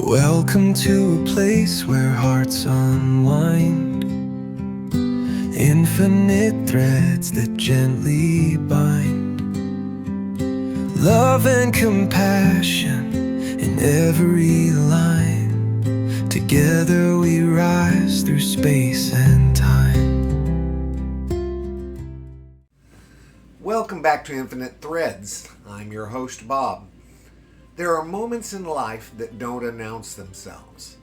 Welcome to a place where hearts unwind, infinite threads that gently bind, love and compassion in every line. Together we rise through space and time. Welcome back to Infinite Threads. I'm your host, Bob. There are moments in life that don't announce themselves.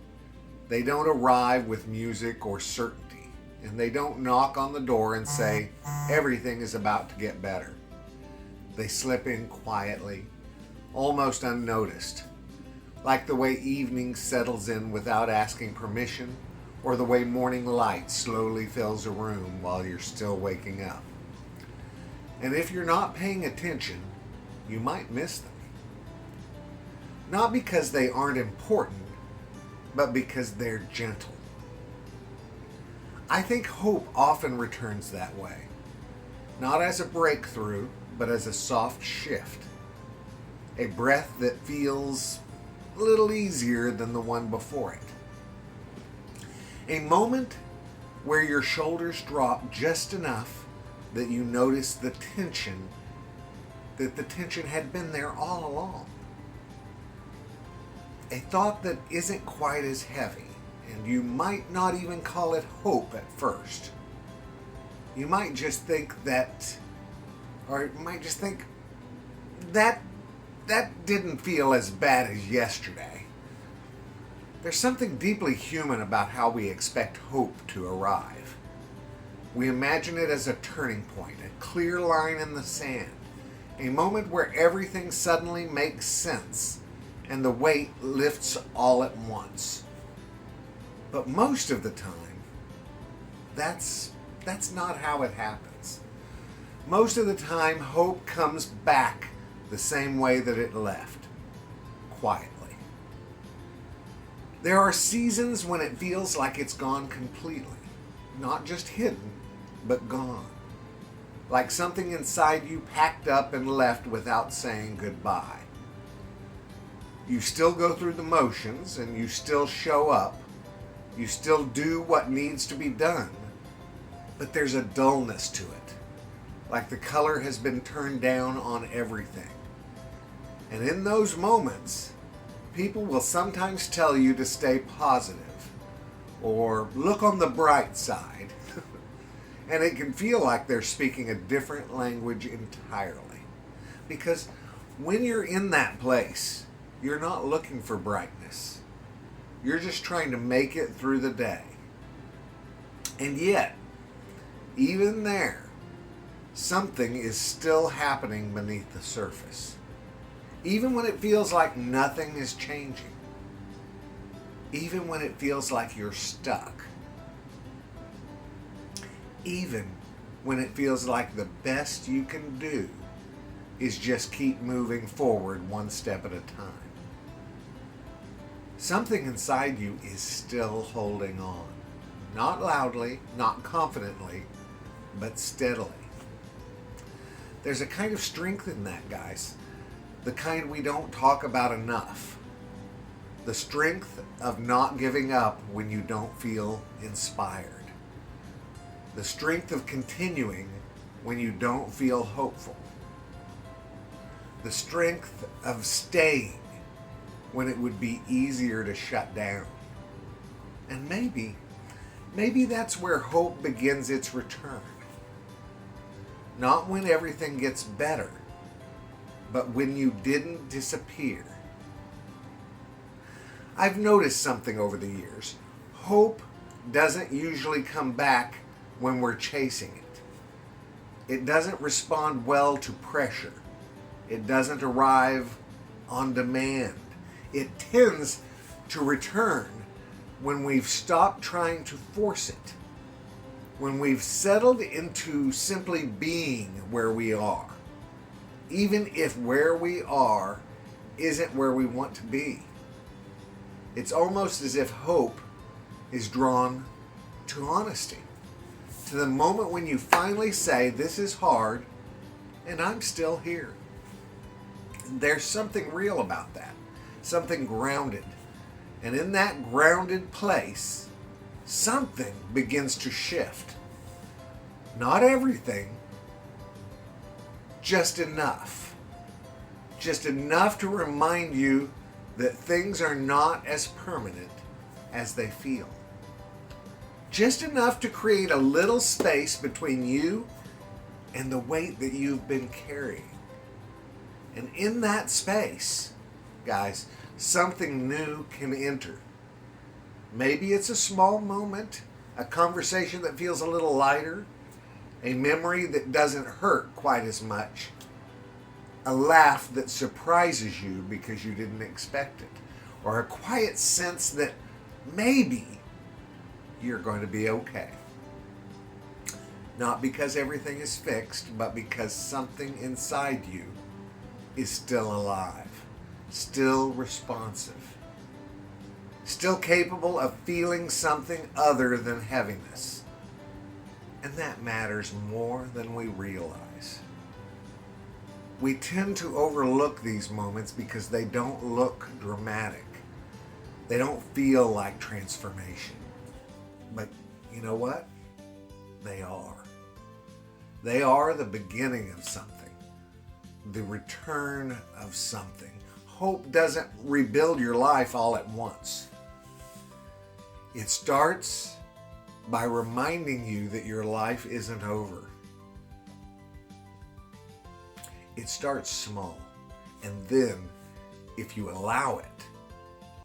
They don't arrive with music or certainty, and they don't knock on the door and say, everything is about to get better. They slip in quietly, almost unnoticed, like the way evening settles in without asking permission, or the way morning light slowly fills a room while you're still waking up. And if you're not paying attention, you might miss them. Not because they aren't important, but because they're gentle. I think hope often returns that way. Not as a breakthrough, but as a soft shift. A breath that feels a little easier than the one before it. A moment where your shoulders drop just enough that you notice the tension had been there all along. A thought that isn't quite as heavy, and you might not even call it hope at first. You might just think that didn't feel as bad as yesterday. There's something deeply human about how we expect hope to arrive. We imagine it as a turning point, a clear line in the sand, a moment where everything suddenly makes sense and the weight lifts all at once. But most of the time, that's not how it happens. Most of the time, hope comes back the same way that it left, quietly. There are seasons when it feels like it's gone completely, not just hidden, but gone. Like something inside you packed up and left without saying goodbye. You still go through the motions and you still show up. You still do what needs to be done. But there's a dullness to it. Like the color has been turned down on everything. And in those moments, people will sometimes tell you to stay positive or look on the bright side. And it can feel like they're speaking a different language entirely. Because when you're in that place, you're not looking for brightness. You're just trying to make it through the day. And yet, even there, something is still happening beneath the surface. Even when it feels like nothing is changing. Even when it feels like you're stuck. Even when it feels like the best you can do is just keep moving forward one step at a time. Something inside you is still holding on. Not loudly, not confidently, but steadily. There's a kind of strength in that, guys. The kind we don't talk about enough. The strength of not giving up when you don't feel inspired. The strength of continuing when you don't feel hopeful. The strength of staying when it would be easier to shut down. And maybe that's where hope begins its return. Not when everything gets better, but when you didn't disappear. I've noticed something over the years. Hope doesn't usually come back when we're chasing it. It doesn't respond well to pressure. It doesn't arrive on demand. It tends to return when we've stopped trying to force it. When we've settled into simply being where we are. Even if where we are isn't where we want to be. It's almost as if hope is drawn to honesty. To the moment when you finally say, this is hard, and I'm still here. There's something real about that. Something grounded. And in that grounded place, something begins to shift. Not everything, just enough. Just enough to remind you that things are not as permanent as they feel. Just enough to create a little space between you and the weight that you've been carrying. And in that space, guys, something new can enter. Maybe it's a small moment, a conversation that feels a little lighter, a memory that doesn't hurt quite as much, a laugh that surprises you because you didn't expect it, or a quiet sense that maybe you're going to be okay. Not because everything is fixed, but because something inside you is still alive, still responsive, still capable of feeling something other than heaviness. And that matters more than we realize. We tend to overlook these moments because they don't look dramatic. They don't feel like transformation. But you know what? They are. They are the beginning of something, the return of something. Hope doesn't rebuild your life all at once. It starts by reminding you that your life isn't over. It starts small, and then, if you allow it,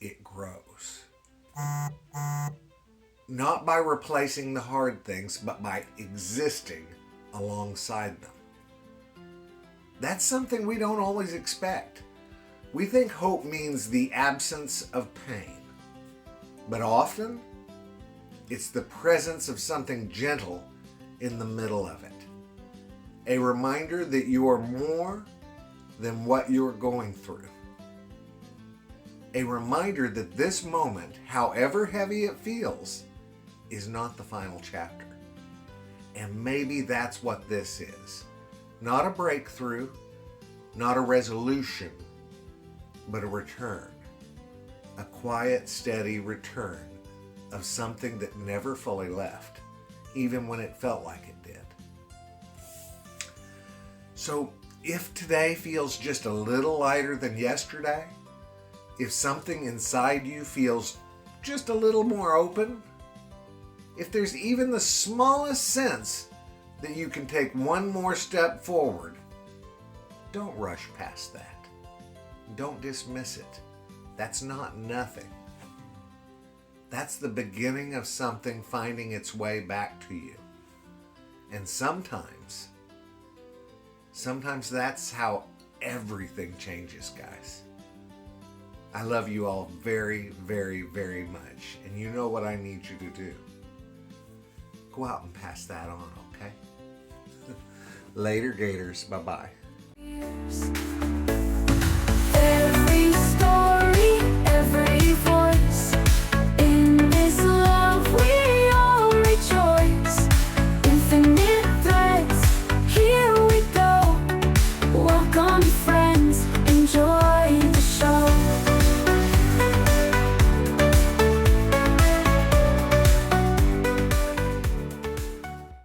it grows. Not by replacing the hard things, but by existing alongside them. That's something we don't always expect. We think hope means the absence of pain, but often it's the presence of something gentle in the middle of it. A reminder that you are more than what you're going through. A reminder that this moment, however heavy it feels, is not the final chapter. And maybe that's what this is. Not a breakthrough, not a resolution, but a return. A quiet, steady return of something that never fully left, even when it felt like it did. So if today feels just a little lighter than yesterday, if something inside you feels just a little more open, if there's even the smallest sense that you can take one more step forward, don't rush past that. Don't dismiss it. That's not nothing. That's the beginning of something finding its way back to you. And sometimes that's how everything changes, guys. I love you all very, very, very much. And you know what I need you to do. Go out and pass that on, okay? Later, Gators. Bye-bye.